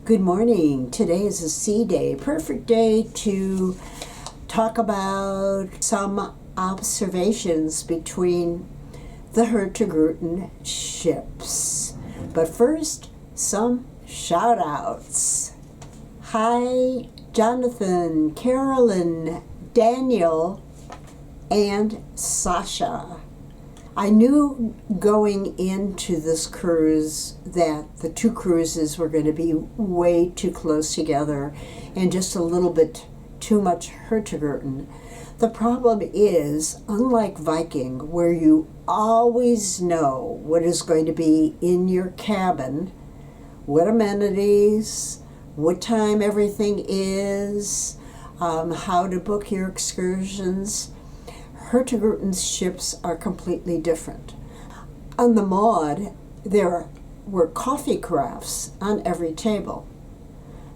Good morning. Today is a sea day, perfect day to talk about some observations between the Hurtigruten ships. But first, some shout outs. Hi, Jonathan, Carolyn, Daniel, and Sasha. I knew going into this cruise that the two cruises were going to be way too close together and just a little bit too much Hurtigruten. The problem is, unlike Viking, where you always know what is going to be in your cabin, what amenities, what time everything is, how to book your excursions, Hurtigruten's ships are completely different. On the Maud, there were coffee carafes on every table.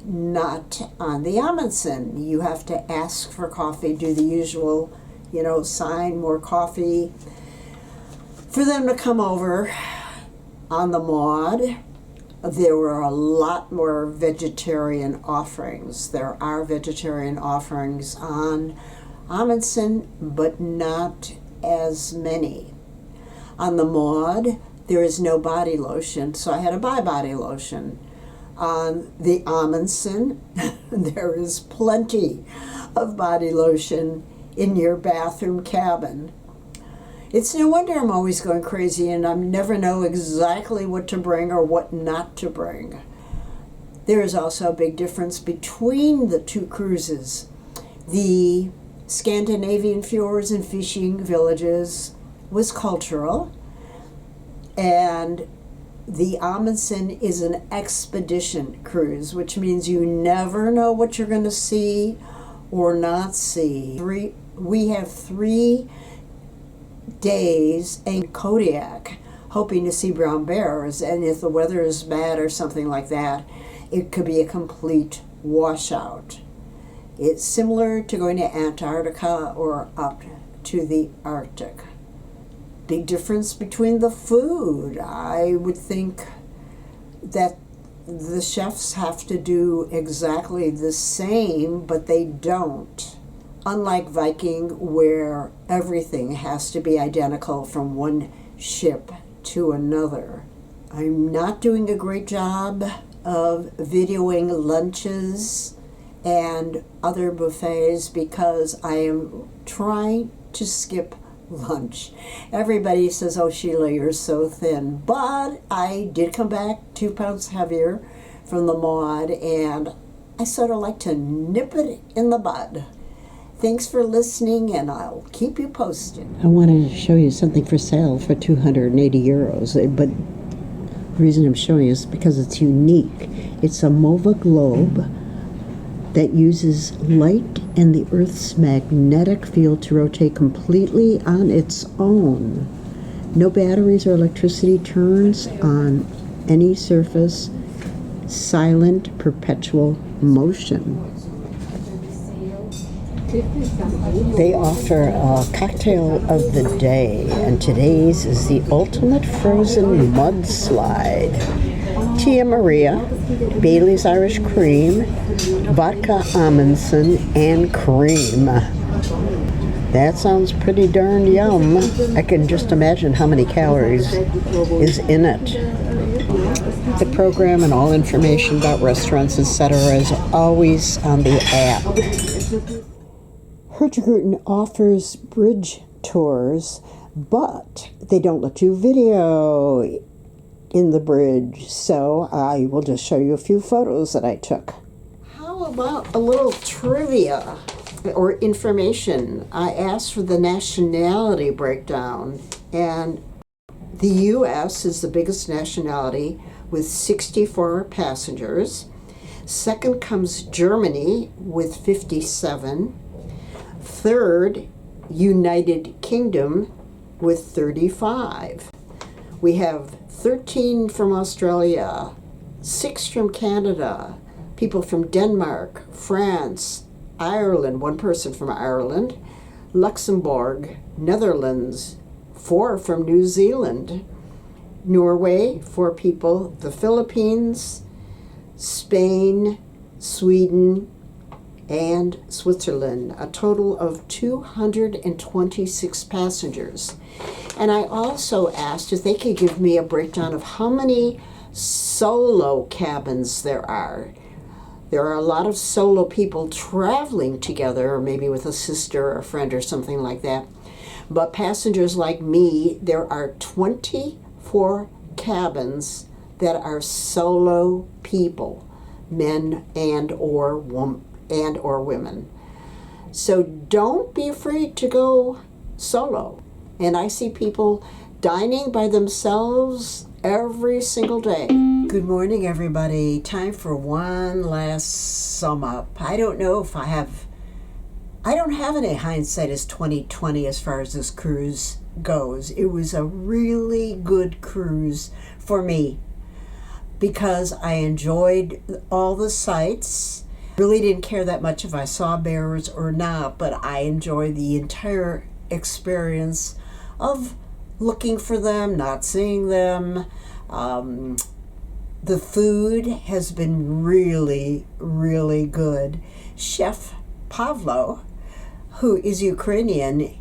Not on the Amundsen. You have to ask for coffee, do the usual, sign more coffee for them to come over. On the Maud, there were a lot more vegetarian offerings. There are vegetarian offerings on Amundsen, but not as many. On the Maud, there is no body lotion, so I had to buy body lotion. On the Amundsen, there is plenty of body lotion in your bathroom cabin. It's no wonder I'm always going crazy and I never know exactly what to bring or what not to bring. There is also a big difference between the two cruises. The Scandinavian fjords and fishing villages was cultural, and the Amundsen is an expedition cruise, which means you never know what you're going to see or not see. We have 3 days in Kodiak hoping to see brown bears, and if the weather is bad or something like that, it could be a complete washout. It's similar to going to Antarctica or up to the Arctic. Big difference between the food. I would think that the chefs have to do exactly the same, but they don't. Unlike Viking, where everything has to be identical from one ship to another. I'm not doing a great job of videoing lunches and other buffets because I am trying to skip lunch. Everybody says, "Oh, Sheila, you're so thin." But I did come back 2 pounds heavier from the Maud, and I sort of like to nip it in the bud. Thanks for listening, and I'll keep you posted. I wanted to show you something for sale for €280, but the reason I'm showing you is because it's unique. It's a MOVA globe that uses light and the Earth's magnetic field to rotate completely on its own. No batteries or electricity, turns on any surface, silent, perpetual motion. They offer a cocktail of the day, and today's is the ultimate frozen mudslide. Tia Maria, Bailey's Irish Cream, vodka Amundsen, and cream. That sounds pretty darn yum. I can just imagine how many calories is in it. The program and all information about restaurants, etc. is always on the app. Hurtigruten offers bridge tours, but they don't let you video in the bridge, so I will just show you a few photos that I took. How about a little trivia or information? I asked for the nationality breakdown, and the U.S. is the biggest nationality with 64 passengers. Second comes Germany with 57. Third, United Kingdom with 35. We have 13 from Australia, 6 from Canada, people from Denmark, France, Ireland, 1 person from Ireland, Luxembourg, Netherlands, 4 from New Zealand, Norway, 4 people, the Philippines, Spain, Sweden, and Switzerland, a total of 226 passengers. And I also asked if they could give me a breakdown of how many solo cabins there are. There are a lot of solo people traveling together, or maybe with a sister or a friend or something like that. But passengers like me, there are 24 cabins that are solo people, men and/or women. So don't be afraid to go solo. And I see people dining by themselves every single day. Good morning, everybody. Time for one last sum up. I don't have any hindsight as 2020 as far as this cruise goes. It was a really good cruise for me because I enjoyed all the sights. Really didn't care that much if I saw bears or not, but I enjoyed the entire experience of looking for them, not seeing them. The food has been really, really good. Chef Pavlo, who is Ukrainian,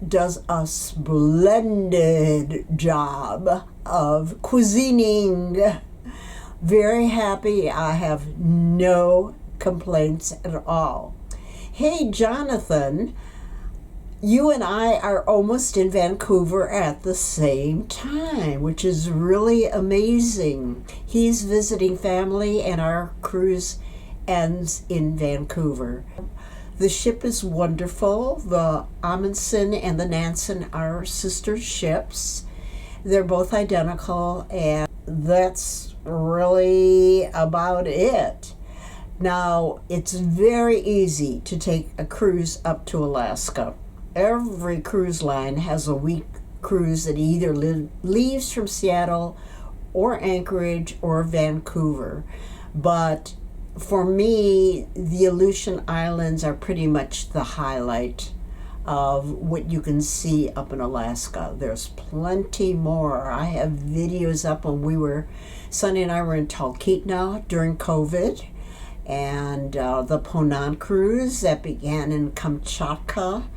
does a splendid job of cuisining. Very happy. I have no complaints at all. Hey, Jonathan, you and I are almost in Vancouver at the same time, which is really amazing. He's visiting family and our cruise ends in Vancouver. The ship is wonderful. The AMUNDSEN and the Nansen are sister ships. They're both identical, and that's really about it. Now, it's very easy to take a cruise up to Alaska. Every cruise line has a week cruise that either leaves from Seattle or Anchorage or Vancouver. But for me, the Aleutian Islands are pretty much the highlight of what you can see up in Alaska. There's plenty more. I have videos up when Sonny and I were in Talkeetna during COVID, and the Ponan cruise that began in Kamchatka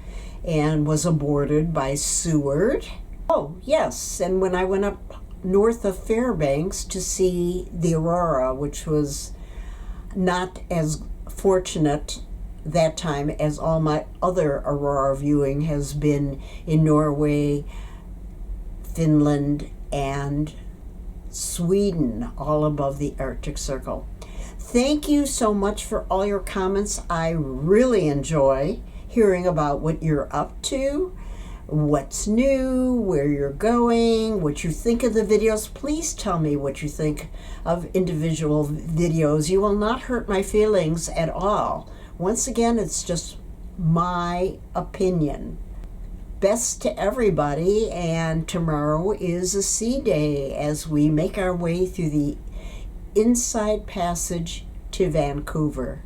and was aborted by Seward. Oh, yes, and when I went up north of Fairbanks to see the aurora, which was not as fortunate that time as all my other aurora viewing has been in Norway, Finland, and Sweden, all above the Arctic Circle. Thank you so much for all your comments. I really enjoy hearing about what you're up to, what's new, where you're going, what you think of the videos. Please tell me what you think of individual videos. You will not hurt my feelings at all. Once again, it's just my opinion. Best to everybody, and tomorrow is a sea day as we make our way through the Inside Passage to Vancouver.